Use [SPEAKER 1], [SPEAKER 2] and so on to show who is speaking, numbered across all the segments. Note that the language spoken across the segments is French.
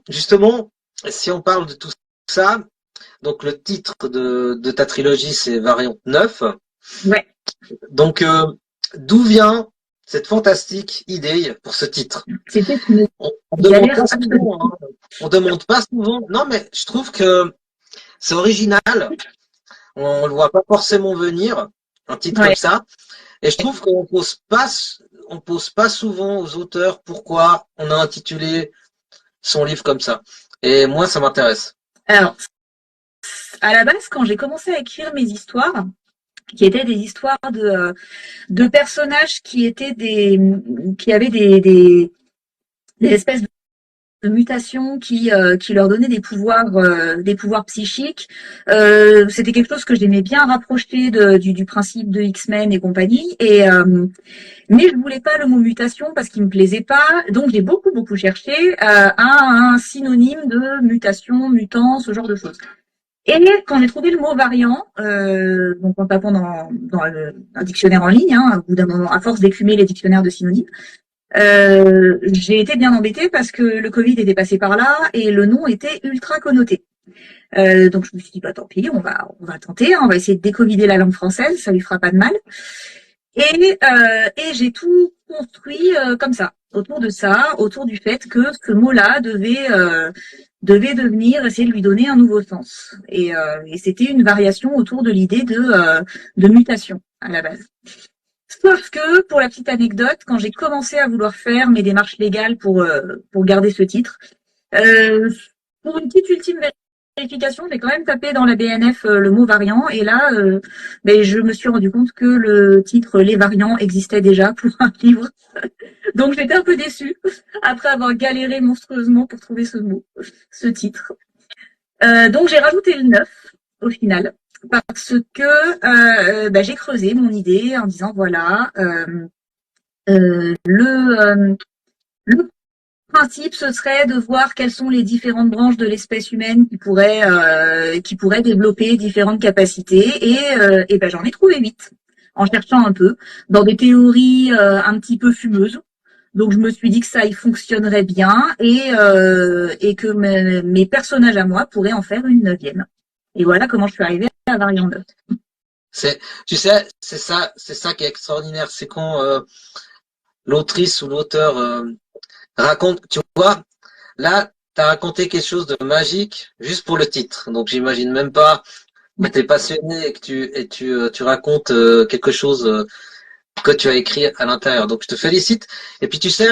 [SPEAKER 1] justement, si on parle de tout ça, donc le titre de ta trilogie, c'est Variante 9.
[SPEAKER 2] Ouais.
[SPEAKER 1] Donc, d'où vient cette fantastique idée pour ce titre?
[SPEAKER 2] C'était une
[SPEAKER 1] On demande
[SPEAKER 2] galère
[SPEAKER 1] pas
[SPEAKER 2] absolue.
[SPEAKER 1] souvent, hein. On demande pas souvent. Non, mais je trouve que c'est original. On le voit pas forcément venir, un titre comme
[SPEAKER 2] Ouais.
[SPEAKER 1] ça. Et je trouve on pose pas souvent aux auteurs pourquoi on a intitulé son livre comme ça. Et moi, ça m'intéresse.
[SPEAKER 2] Alors, à la base, quand j'ai commencé à écrire mes histoires, qui étaient des histoires de personnages qui avaient des espèces de mutations qui leur donnaient des pouvoirs psychiques. C'était quelque chose que j'aimais bien rapprocher du principe de X-Men et compagnie. Mais je voulais pas le mot mutation parce qu'il me plaisait pas. Donc j'ai beaucoup cherché un synonyme de mutation, mutant, ce genre de choses. Et quand j'ai trouvé le mot variant, donc en tapant dans un dictionnaire en ligne, hein, au bout d'un moment, à force d'écumer les dictionnaires de synonymes, j'ai été bien embêtée parce que le Covid était passé par là et le nom était ultra connoté. Donc je me suis dit bah tant pis, on va tenter, hein, on va essayer de décovider la langue française, ça lui fera pas de mal. Et j'ai tout construit comme ça, autour de ça, autour du fait que ce mot-là devait devenir, essayer de lui donner un nouveau sens. Et c'était une variation autour de l'idée de mutation à la base. Sauf que, pour la petite anecdote, quand j'ai commencé à vouloir faire mes démarches légales pour garder ce titre, euh, pour une petite ultime vérification, j'ai quand même tapé dans la BNF le mot variant et là, je me suis rendu compte que le titre Les Variants existait déjà pour un livre. Donc j'étais un peu déçue après avoir galéré monstrueusement pour trouver ce mot, ce titre. Donc j'ai rajouté le 9 au final parce que j'ai creusé mon idée en disant voilà le principe ce serait de voir quelles sont les différentes branches de l'espèce humaine qui pourraient développer différentes capacités et j'en ai trouvé 8 en cherchant un peu dans des théories un petit peu fumeuses. Donc je me suis dit que ça y fonctionnerait bien et que mes personnages à moi pourraient en faire une neuvième. Et voilà comment je suis arrivée à Variant 9.
[SPEAKER 1] C'est, tu sais, c'est ça qui est extraordinaire, c'est quand l'autrice ou l'auteur raconte, tu vois, là, tu as raconté quelque chose de magique juste pour le titre. Donc j'imagine même pas que tu es passionné et que tu racontes quelque chose que tu as écrit à l'intérieur. Donc je te félicite. Et puis tu sais,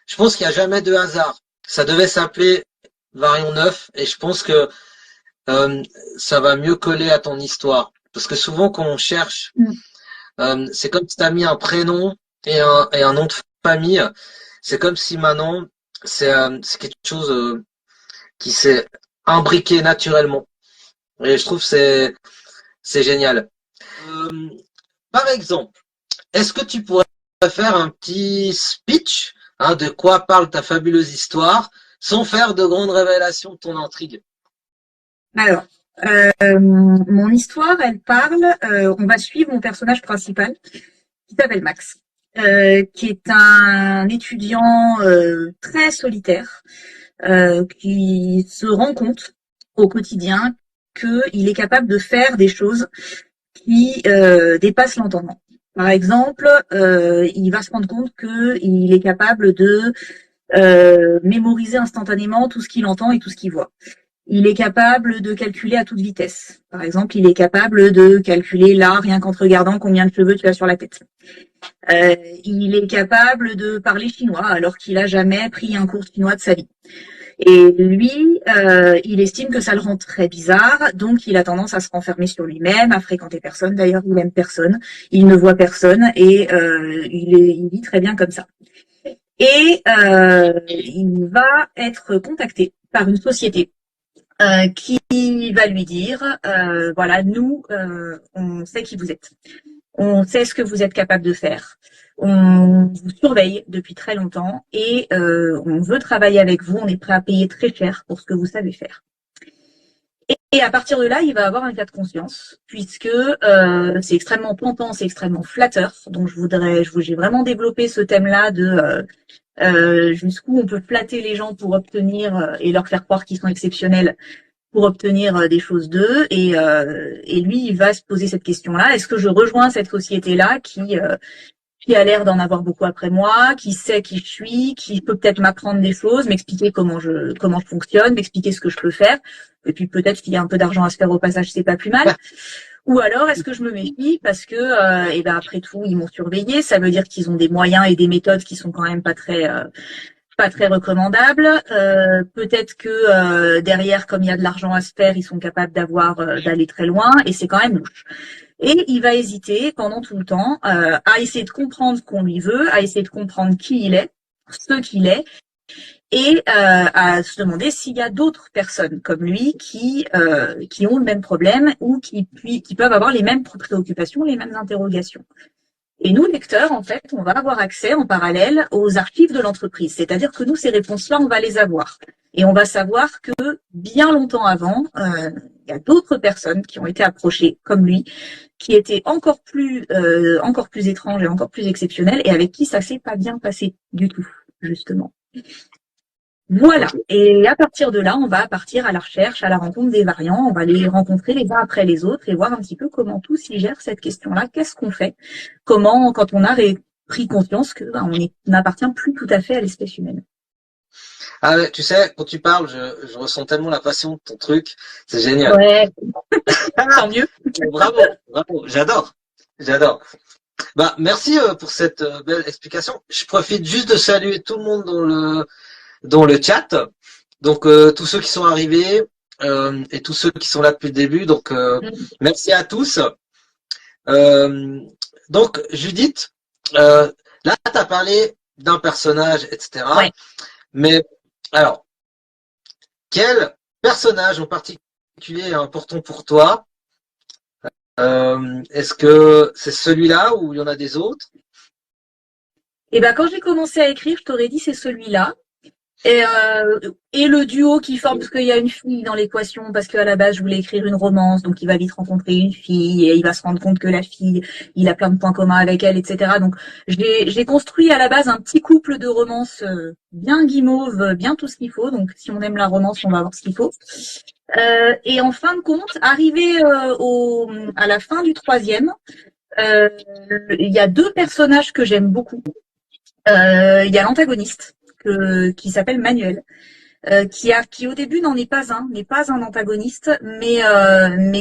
[SPEAKER 1] je pense qu'il n'y a jamais de hasard. Ça devait s'appeler Variant 9 et je pense que euh, ça va mieux coller à ton histoire. Parce que souvent quand on cherche, c'est comme si tu as mis un prénom et un nom de famille. C'est comme si maintenant, c'est quelque chose qui s'est imbriqué naturellement. Et je trouve que c'est génial. Euh, Par exemple, est-ce que tu pourrais faire un petit speech de quoi parle ta fabuleuse histoire sans faire de grandes révélations de ton intrigue?
[SPEAKER 2] Alors, mon histoire, elle parle, on va suivre mon personnage principal qui s'appelle Max, qui est un étudiant très solitaire, qui se rend compte au quotidien qu'il est capable de faire des choses qui dépassent l'entendement. Par exemple, il va se rendre compte qu'il est capable de mémoriser instantanément tout ce qu'il entend et tout ce qu'il voit. Il est capable de calculer à toute vitesse. Par exemple, il est capable de calculer là, rien qu'en te regardant, combien de cheveux tu as sur la tête. Il est capable de parler chinois alors qu'il a jamais pris un cours de chinois de sa vie. Et lui, il estime que ça le rend très bizarre, donc il a tendance à se renfermer sur lui-même, à fréquenter personne. D'ailleurs, il aime personne, il ne voit personne et il vit très bien comme ça. Et il va être contacté par une société qui va lui dire voilà, nous, on sait qui vous êtes, on sait ce que vous êtes capable de faire, on vous surveille depuis très longtemps et on veut travailler avec vous, on est prêt à payer très cher pour ce que vous savez faire. Et à partir de là, il va avoir un cas de conscience, puisque c'est extrêmement tentant, c'est extrêmement flatteur. Donc j'ai vraiment développé ce thème-là jusqu'où on peut flatter les gens pour obtenir et leur faire croire qu'ils sont exceptionnels pour obtenir des choses d'eux. Et lui, il va se poser cette question-là. Est-ce que je rejoins cette société-là qui a l'air d'en avoir beaucoup après moi, qui sait qui je suis, qui peut peut-être m'apprendre des choses, m'expliquer comment je fonctionne, m'expliquer ce que je peux faire. Et puis peut-être qu'il y a un peu d'argent à se faire au passage, c'est pas plus mal. Ou alors est-ce que je me méfie parce que et ben après tout ils m'ont surveillé, ça veut dire qu'ils ont des moyens et des méthodes qui sont quand même pas très recommandables. Peut-être que derrière, comme il y a de l'argent à se faire, ils sont capables d'aller très loin et c'est quand même louche. Et il va hésiter pendant tout le temps à essayer de comprendre ce qu'on lui veut, à essayer de comprendre qui il est, ce qu'il est, et à se demander s'il y a d'autres personnes comme lui qui ont le même problème ou qui peuvent avoir les mêmes préoccupations, les mêmes interrogations. Et nous, lecteurs, en fait, on va avoir accès en parallèle aux archives de l'entreprise. C'est-à-dire que nous, ces réponses-là, on va les avoir. Et on va savoir que bien longtemps avant, il y a d'autres personnes qui ont été approchées comme lui, qui étaient encore plus étranges et encore plus exceptionnelles et avec qui ça s'est pas bien passé du tout, justement. Voilà. Et à partir de là, on va partir à la recherche, à la rencontre des variants. On va les rencontrer les uns après les autres et voir un petit peu comment tous ils gèrent cette question-là. Qu'est-ce qu'on fait? Comment, quand on a pris conscience que on n'appartient plus tout à fait à l'espèce humaine.
[SPEAKER 1] Ah ouais, tu sais, quand tu parles, je ressens tellement la passion de ton truc. C'est génial.
[SPEAKER 2] Ouais. Tant mieux.
[SPEAKER 1] Bravo, bravo. J'adore. Bah, merci pour cette belle explication. Je profite juste de saluer tout le monde dans le chat. Donc tous ceux qui sont arrivés et tous ceux qui sont là depuis le début. Donc merci à tous. Donc Judith, là tu as parlé d'un personnage, etc.
[SPEAKER 2] Ouais.
[SPEAKER 1] Mais alors, quel personnage en particulier est important pour toi? Est-ce que c'est celui-là ou il y en a des autres?
[SPEAKER 2] Et ben quand j'ai commencé à écrire, je t'aurais dit c'est celui-là. Et le duo qui forme, parce qu'il y a une fille dans l'équation, parce qu'à la base, je voulais écrire une romance, donc il va vite rencontrer une fille, et il va se rendre compte que la fille, il a plein de points communs avec elle, etc. Donc, j'ai construit à la base un petit couple de romance bien guimauve, bien tout ce qu'il faut. Donc, si on aime la romance, on va avoir ce qu'il faut. Et en fin de compte, arrivé à la fin du troisième, il y a deux personnages que j'aime beaucoup. Il y a l'antagoniste qui s'appelle Manuel, qui au début n'est pas un antagoniste, mais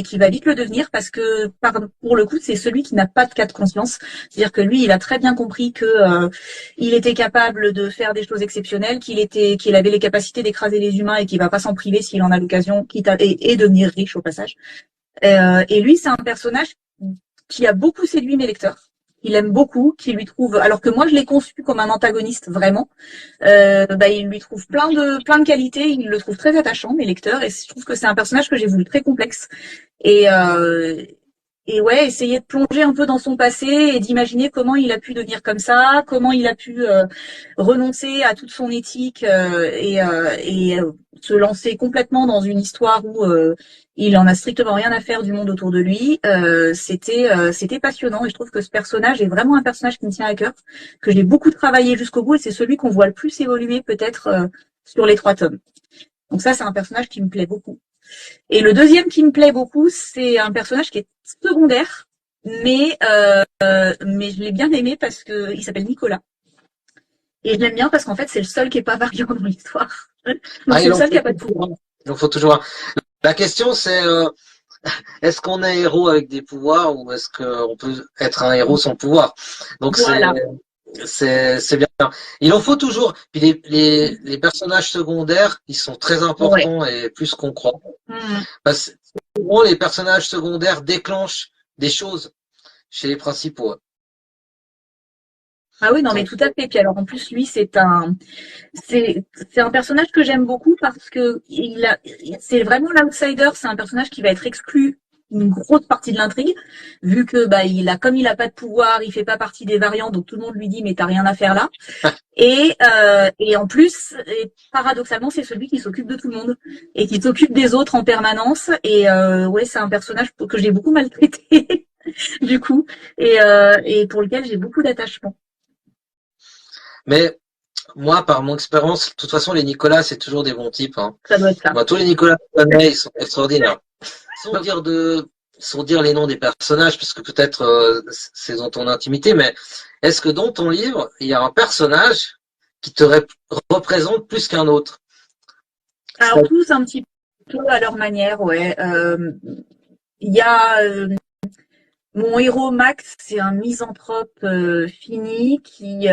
[SPEAKER 2] qui va vite le devenir parce que pour le coup c'est celui qui n'a pas de cas de conscience. C'est-à-dire que lui, il a très bien compris que il était capable de faire des choses exceptionnelles, qu'il avait les capacités d'écraser les humains et qu'il va pas s'en priver s'il en a l'occasion, et devenir riche au passage. Et lui, c'est un personnage qui a beaucoup séduit mes lecteurs. Il aime beaucoup, qui lui trouve, alors que moi je l'ai conçu comme un antagoniste vraiment, il lui trouve plein de qualités, il le trouve très attachant, mes lecteurs, et je trouve que c'est un personnage que j'ai voulu très complexe. Et ouais, essayer de plonger un peu dans son passé et d'imaginer comment il a pu devenir comme ça, comment il a pu renoncer à toute son éthique et se lancer complètement dans une histoire où il en a strictement rien à faire du monde autour de lui. C'était passionnant et je trouve que ce personnage est vraiment un personnage qui me tient à cœur, que j'ai beaucoup travaillé jusqu'au bout et c'est celui qu'on voit le plus évoluer peut-être sur les 3 tomes. Donc ça, c'est un personnage qui me plaît beaucoup. Et le deuxième qui me plaît beaucoup, c'est un personnage qui est secondaire, mais je l'ai bien aimé parce que il s'appelle Nicolas. Et je l'aime bien parce qu'en fait, c'est le seul qui est pas variant dans l'histoire. Donc c'est le seul qui a pas de pouvoir.
[SPEAKER 1] Il en faut toujours un. La question c'est est-ce qu'on est héros avec des pouvoirs ou est-ce qu'on peut être un héros sans pouvoir? Donc
[SPEAKER 2] voilà.
[SPEAKER 1] C'est bien. Il en faut toujours. Puis les personnages secondaires, ils sont très importants et plus qu'on croit. Parce que souvent, les personnages secondaires déclenchent des choses chez les principaux.
[SPEAKER 2] Ah oui, non, mais tout à fait. Puis alors en plus, lui, c'est un personnage que j'aime beaucoup parce que c'est vraiment l'outsider. C'est un personnage qui va être exclu une grosse partie de l'intrigue, vu que comme il a pas de pouvoir, il fait pas partie des variants, donc tout le monde lui dit mais t'as rien à faire là. Et en plus, paradoxalement, c'est celui qui s'occupe de tout le monde et qui s'occupe des autres en permanence. Et ouais, c'est un personnage que j'ai beaucoup maltraité du coup, et pour lequel j'ai beaucoup d'attachement.
[SPEAKER 1] Mais moi, par mon expérience, de toute façon, les Nicolas, c'est toujours des bons types. Hein.
[SPEAKER 2] Ça doit être ça.
[SPEAKER 1] Moi, tous les Nicolas que je connais, ils sont extraordinaires. Sans dire les noms des personnages, parce que peut-être c'est dans ton intimité, mais est-ce que dans ton livre, il y a un personnage qui te représente plus qu'un autre?
[SPEAKER 2] Alors tous un petit peu à leur manière, ouais. Il y a mon héros Max, c'est un misanthrope fini qui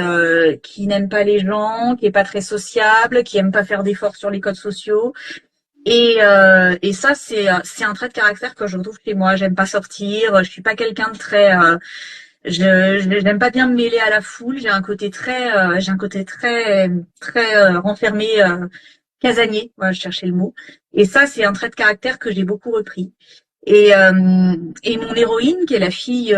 [SPEAKER 2] n'aime pas les gens, qui est pas très sociable, qui aime pas faire d'efforts sur les codes sociaux. Et ça, c'est un trait de caractère que je retrouve chez moi. J'aime pas sortir. Je suis pas quelqu'un de très. J'aime pas bien me mêler à la foule. J'ai un côté très renfermé, casanier. Voilà, je cherchais le mot. Et ça, c'est un trait de caractère que j'ai beaucoup repris. Et mon héroïne, qui est la fille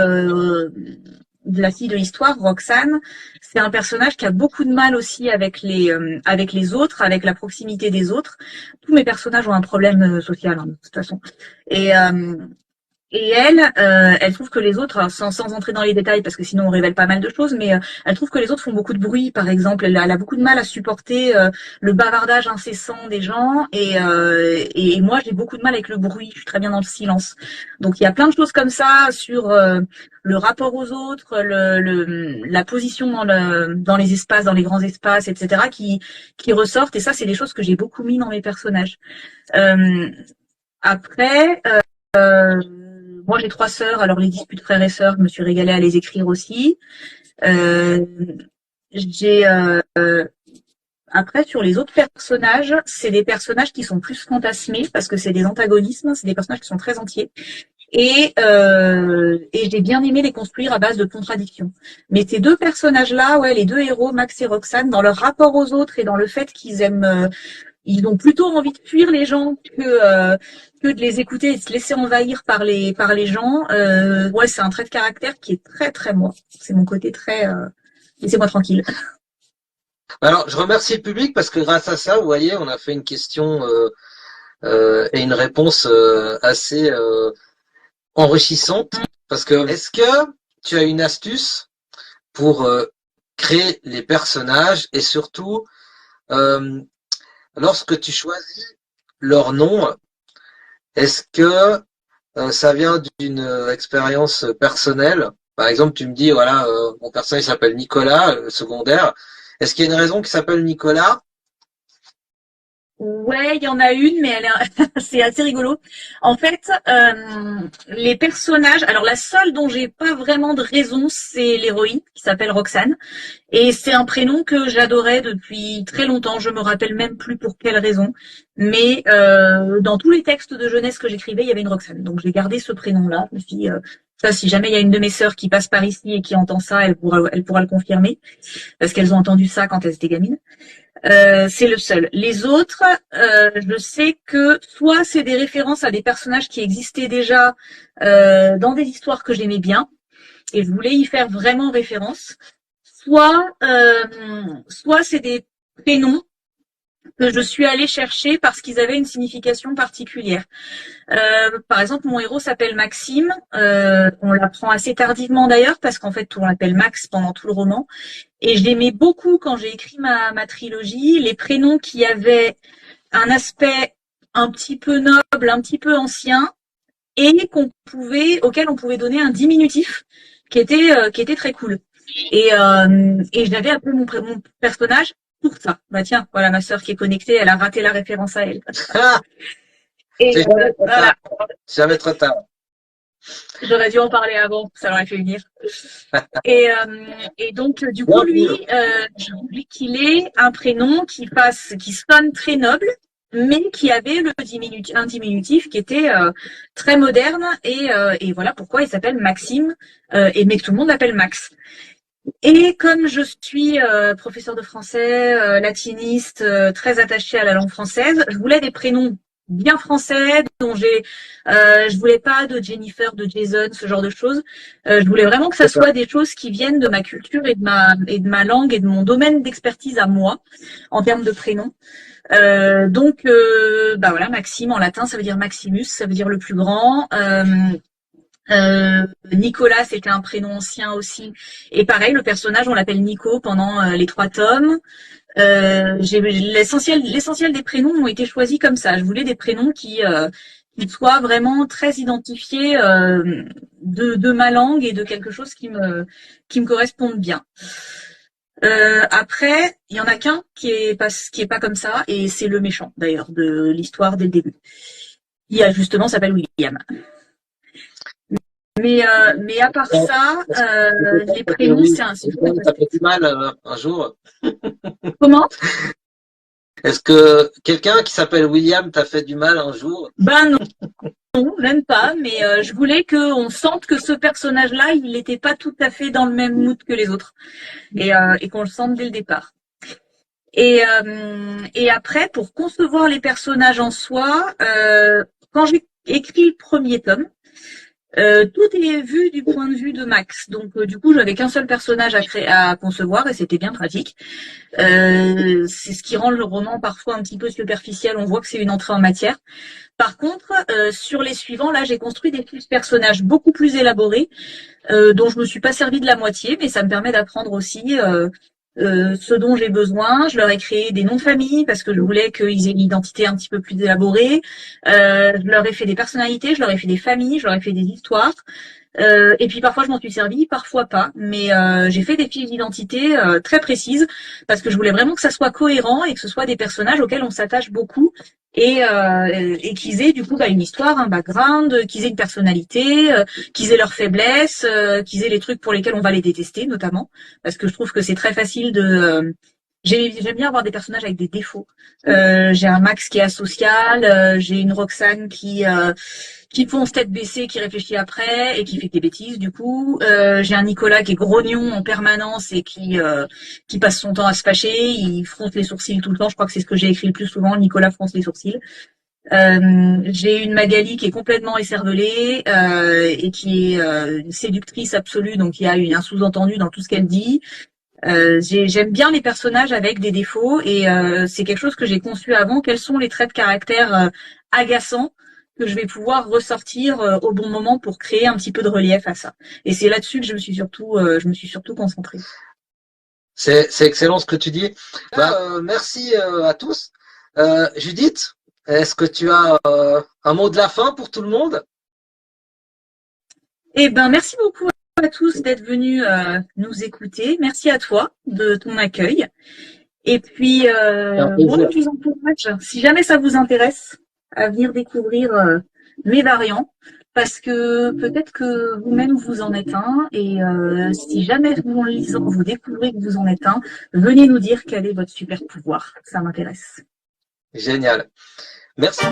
[SPEAKER 2] de l'histoire, Roxane, c'est un personnage qui a beaucoup de mal aussi avec les autres, avec la proximité des autres. Tous mes personnages ont un problème social, hein, de toute façon. Et, euh, et elle trouve que les autres, alors sans entrer dans les détails parce que sinon on révèle pas mal de choses, mais elle trouve que les autres font beaucoup de bruit, par exemple. Elle a beaucoup de mal à supporter le bavardage incessant des gens et moi j'ai beaucoup de mal avec le bruit. Je suis très bien dans le silence. Donc il y a plein de choses comme ça sur le rapport aux autres, la position dans les espaces, dans les grands espaces, etc. qui ressortent. Et ça c'est des choses que j'ai beaucoup mis dans mes personnages. Euh, après. Moi, j'ai 3 sœurs, alors les disputes frères et sœurs, je me suis régalée à les écrire aussi. Euh, j'ai Après sur les autres personnages, c'est des personnages qui sont plus fantasmés parce que c'est des antagonismes, c'est des personnages qui sont très entiers. Et j'ai bien aimé les construire à base de contradictions. Mais ces deux personnages-là, ouais, les deux héros, Max et Roxane, dans leur rapport aux autres et dans le fait qu'ils aiment ils ont plutôt envie de fuir les gens que de les écouter et de se laisser envahir par les gens. Ouais, c'est un trait de caractère qui est très très moi. C'est mon côté très laissez-moi tranquille.
[SPEAKER 1] Alors, je remercie le public parce que grâce à ça, vous voyez, on a fait une question et une réponse assez enrichissante. Parce que, est-ce que tu as une astuce pour créer les personnages et surtout, euh, lorsque tu choisis leur nom, est-ce que ça vient d'une expérience personnelle? Par exemple, tu me dis, voilà, mon personnage s'appelle Nicolas, secondaire. Est-ce qu'il y a une raison qui s'appelle Nicolas?
[SPEAKER 2] Ouais, il y en a une, mais c'est assez rigolo. En fait, les personnages. Alors la seule dont j'ai pas vraiment de raison, c'est l'héroïne qui s'appelle Roxane. Et c'est un prénom que j'adorais depuis très longtemps. Je me rappelle même plus pour quelle raison. Mais dans tous les textes de jeunesse que j'écrivais, il y avait une Roxane. Donc j'ai gardé ce prénom-là. Je me suis dit, ça, si jamais il y a une de mes sœurs qui passe par ici et qui entend ça, elle pourra le confirmer. Parce qu'elles ont entendu ça quand elles étaient gamines. C'est le seul. Les autres, je sais que soit c'est des références à des personnages qui existaient déjà dans des histoires que j'aimais bien, et je voulais y faire vraiment référence, soit c'est des prénoms que je suis allée chercher parce qu'ils avaient une signification particulière. Par exemple, mon héros s'appelle Maxime. On l'apprend assez tardivement d'ailleurs parce qu'en fait, on l'appelle Max pendant tout le roman. Et je l'aimais beaucoup quand j'ai écrit ma trilogie, les prénoms qui avaient un aspect un petit peu noble, un petit peu ancien, et auquel on pouvait donner un diminutif qui était très cool. Et j'avais appelé mon personnage pour ça. Bah tiens, voilà ma sœur qui est connectée, elle a raté la référence à elle.
[SPEAKER 1] Ah,
[SPEAKER 2] Et
[SPEAKER 1] c'est jamais trop tard.
[SPEAKER 2] voilà,
[SPEAKER 1] Jamais trop tard.
[SPEAKER 2] j'aurais dû en parler avant, ça l'aurait fait venir. Et, et donc du coup lui, je voulais qu'il ait un prénom qui sonne très noble, mais qui avait un diminutif qui était très moderne et voilà pourquoi il s'appelle Maxime mais que tout le monde l'appelle Max. Et comme je suis professeur de français, latiniste, très attachée à la langue française, je voulais des prénoms bien français, je voulais pas de Jennifer, de Jason, ce genre de choses. Je voulais vraiment que ça soit des choses qui viennent de ma culture et de ma langue et de mon domaine d'expertise à moi, en termes de prénoms. Bah voilà, Maxime en latin, ça veut dire Maximus, ça veut dire le plus grand. Nicolas, c'était un prénom ancien aussi. Et pareil, le personnage, on l'appelle Nico pendant les 3 tomes. L'essentiel des prénoms ont été choisis comme ça. Je voulais des prénoms qui soient vraiment très identifiés de ma langue et de quelque chose qui me corresponde bien. Après, il y en a qu'un qui est pas comme ça, et c'est le méchant d'ailleurs de l'histoire dès le début. Il a justement s'appelle William. Mais à part ça, les prénoms, c'est un sujet.
[SPEAKER 1] Ça fait du mal un jour.
[SPEAKER 2] Comment?
[SPEAKER 1] Est-ce que quelqu'un qui s'appelle William t'a fait du mal un jour?
[SPEAKER 2] Ben non, même pas. Mais je voulais qu'on sente que ce personnage-là, il n'était pas tout à fait dans le même mood que les autres, et qu'on le sente dès le départ. Et après, pour concevoir les personnages en soi, quand j'ai écrit le premier tome, tout est vu du point de vue de Max. Donc du coup, j'avais qu'un seul personnage à concevoir, et c'était bien pratique. C'est ce qui rend le roman parfois un petit peu superficiel. On voit que c'est une entrée en matière. Par contre, sur les suivants, là, j'ai construit des fiches personnages beaucoup plus élaborés, dont je me suis pas servi de la moitié, mais ça me permet d'apprendre aussi ce dont j'ai besoin. Je leur ai créé des noms de famille parce que je voulais qu'ils aient une identité un petit peu plus élaborée. Je leur ai fait des personnalités, je leur ai fait des familles, je leur ai fait des histoires. Et puis parfois je m'en suis servi, parfois pas. Mais j'ai fait des fiches d'identité très précises parce que je voulais vraiment que ça soit cohérent et que ce soit des personnages auxquels on s'attache beaucoup, et qu'ils aient du coup une histoire, un background, qu'ils aient une personnalité, qu'ils aient leurs faiblesses, qu'ils aient les trucs pour lesquels on va les détester notamment, parce que je trouve que c'est très facile de j'aime bien avoir des personnages avec des défauts. J'ai un Max qui est asocial, j'ai une Roxane qui fonce tête baissée, qui réfléchit après et qui fait des bêtises du coup. J'ai un Nicolas qui est grognon en permanence et qui passe son temps à se fâcher, il fronce les sourcils tout le temps. Je crois que c'est ce que j'ai écrit le plus souvent, Nicolas fronce les sourcils. J'ai une Magali qui est complètement écervelée et qui est une séductrice absolue, donc il y a un sous-entendu dans tout ce qu'elle dit. J'aime bien les personnages avec des défauts, et c'est quelque chose que j'ai conçu avant. Quels sont les traits de caractère agaçants que je vais pouvoir ressortir au bon moment pour créer un petit peu de relief à ça. Et c'est là-dessus que je me suis surtout concentrée.
[SPEAKER 1] C'est excellent ce que tu dis. Merci à tous. Judith, est-ce que tu as un mot de la fin pour tout le monde?
[SPEAKER 2] Eh ben, merci beaucoup à tous d'être venus nous écouter. Merci à toi de ton accueil. Et puis, bon, je vous encourage, si jamais ça vous intéresse, à venir découvrir mes variants, parce que peut-être que vous-même vous en êtes un, et si jamais vous, en lisant, vous découvrez que vous en êtes un, venez nous dire quel est votre super pouvoir. Ça m'intéresse.
[SPEAKER 1] Génial. Merci.